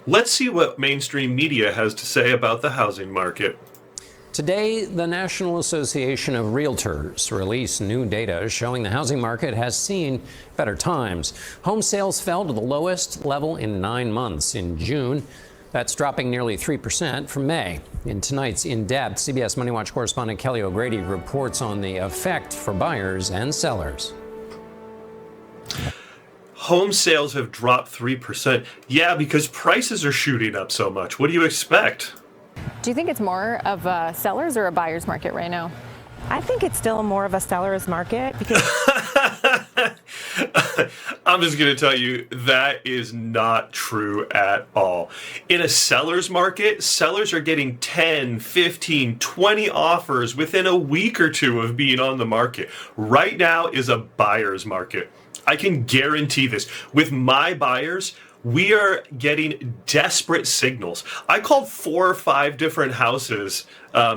Let's see what mainstream media has to say about the housing market. Today, the National Association of Realtors released new data showing the housing market has seen better times. Home sales fell to the lowest level in 9 months in June. That's dropping nearly 3% from May. In tonight's In-Depth, CBS Money Watch correspondent Kelly O'Grady reports on the effect for buyers and sellers. Home sales have dropped 3%. Yeah, because prices are shooting up so much. What do you expect? Do you think it's more of a seller's or a buyer's market right now? I think it's still more of a seller's market because I'm just going to tell you that is not true at all. In a seller's market, sellers are getting 10, 15, 20 offers within a week or two of being on the market. Right now is a buyer's market. I can guarantee this. With my buyers, we are getting desperate signals. I called 4 or 5 different houses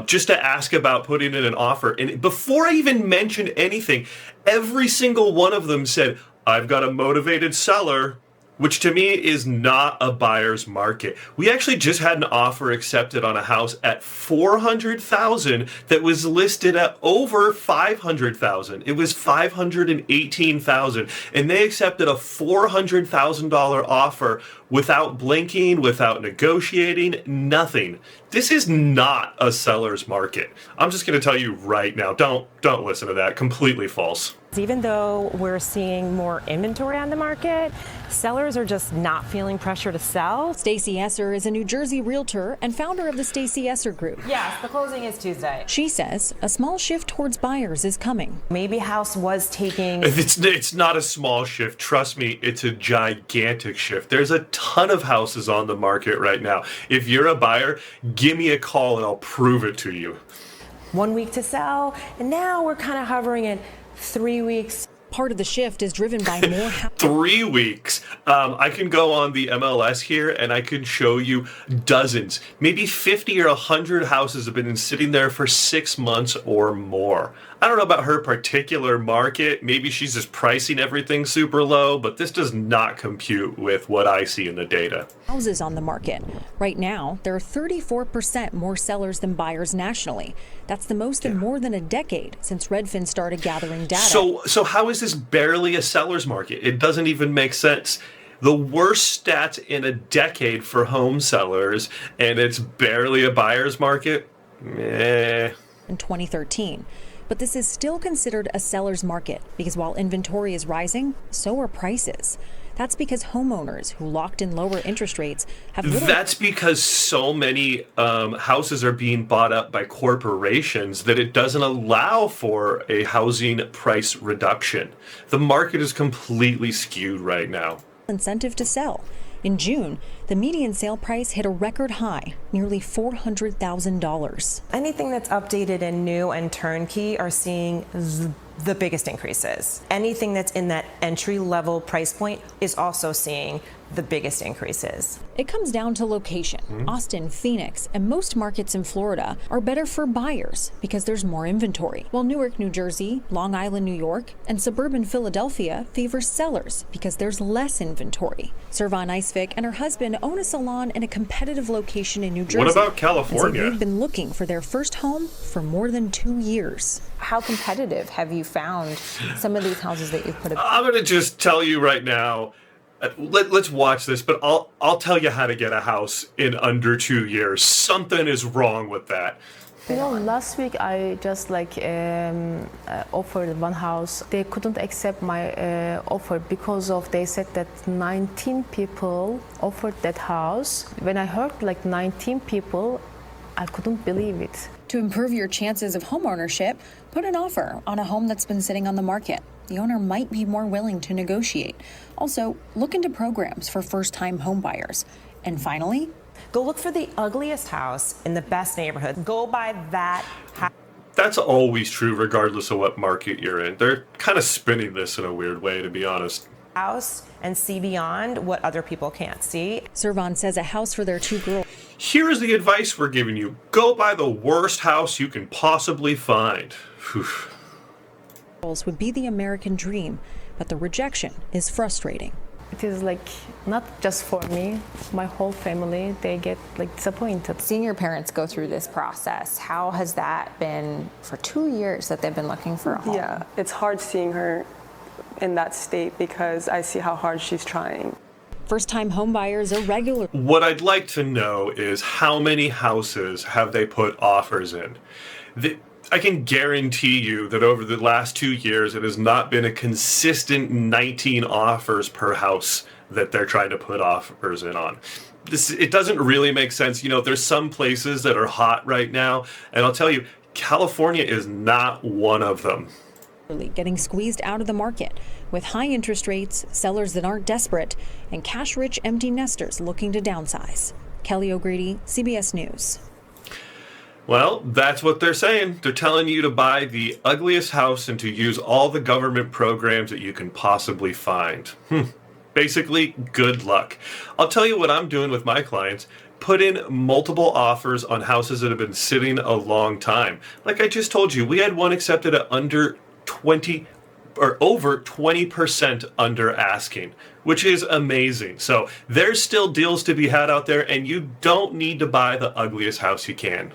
just to ask about putting in an offer. And before I even mentioned anything, every single one of them said, I've got a motivated seller, which to me is not a buyer's market. We actually just had an offer accepted on a house at $400,000 that was listed at over $500,000. It was $518,000, and they accepted a $400,000 offer without blinking, without negotiating, nothing. This is not a seller's market. I'm just going to tell you right now, don't listen to that. Completely false. even though we're seeing more inventory on the market, sellers are just not feeling pressure to sell. Stacey Esser is a New Jersey realtor and founder of the Stacey Esser Group. Yes, the closing is Tuesday. She says a small shift towards buyers is coming. Maybe house was taking... It's not a small shift. Trust me, it's a gigantic shift. There's a ton of houses on the market right now. If you're a buyer, give me a call and I'll prove it to you. 1 week to sell, and now we're kind of hovering at 3 weeks. Part of the shift is driven by more 3 weeks. I can go on the MLS here and I can show you dozens, maybe 50 or 100 houses have been sitting there for 6 months or more. I don't know about her particular market. Maybe she's just pricing everything super low, but this does not compute with what I see in the data. houses on the market. Right now, there are 34% more sellers than buyers nationally. That's the most in more than a decade since Redfin started gathering data. So how is this barely a seller's market? It doesn't even make sense. The worst stats in a decade for home sellers, and it's barely a buyer's market? Meh. In 2013. But this is still considered a seller's market because while inventory is rising, so are prices. That's because homeowners who locked in lower interest rates have little... That's because so many houses are being bought up by corporations that it doesn't allow for a housing price reduction. The market is completely skewed right now. Incentive to sell. In June, the median sale price hit a record high, nearly $400,000. Anything that's updated and new and turnkey are seeing the biggest increases. Anything that's in that entry-level price point is also seeing the biggest increases. It comes down to location. Austin, Phoenix, and most markets in Florida are better for buyers because there's more inventory, while Newark, New Jersey, Long Island, New York, and suburban Philadelphia favor sellers because there's less inventory. Servan Icevik and her husband own a salon in a competitive location in New Jersey. What about California? So they've been looking for their first home for more than 2 years. How competitive have you found some of these houses that you've put up? I'm going to just tell you right now, let's watch this, but I'll tell you how to get a house in under 2 years. Something is wrong with that. You know, last week I just offered one house. They couldn't accept my offer because of they said that 19 people offered that house. When I heard 19 people, I couldn't believe it. To improve your chances of homeownership, put an offer on a home that's been sitting on the market. The owner might be more willing to negotiate. Also, look into programs for first-time homebuyers. And finally, go look for the ugliest house in the best neighborhood. Go buy that house. That's always true regardless of what market you're in. They're kind of spinning this in a weird way, to be honest. House and see beyond what other people can't see. Servan says a house for their 2 girls. Here's the advice we're giving you. Go buy the worst house you can possibly find. Whew. Would be the American dream, but the rejection is frustrating. it is like not just for me, my whole family, they get like disappointed. Seeing your parents go through this process, how has that been for 2 years that they've been looking for a home? Yeah, it's hard seeing her in that state because I see how hard she's trying. First-time homebuyers are regular. What I'd like to know is how many houses have they put offers in? I can guarantee you that over the last 2 years, it has not been a consistent 19 offers per house that they're trying to put offers in on. It doesn't really make sense. You know, there's some places that are hot right now, and I'll tell you, California is not one of them. Getting squeezed out of the market with high interest rates, sellers that aren't desperate, and cash-rich empty nesters looking to downsize. Kelly O'Grady, CBS News. Well, that's what they're saying. They're telling you to buy the ugliest house and to use all the government programs that you can possibly find. Basically, good luck. I'll tell you what I'm doing with my clients. Put in multiple offers on houses that have been sitting a long time. Like I just told you, we had one accepted at under 20 or over 20% under asking, which is amazing. So there's still deals to be had out there, and you don't need to buy the ugliest house you can.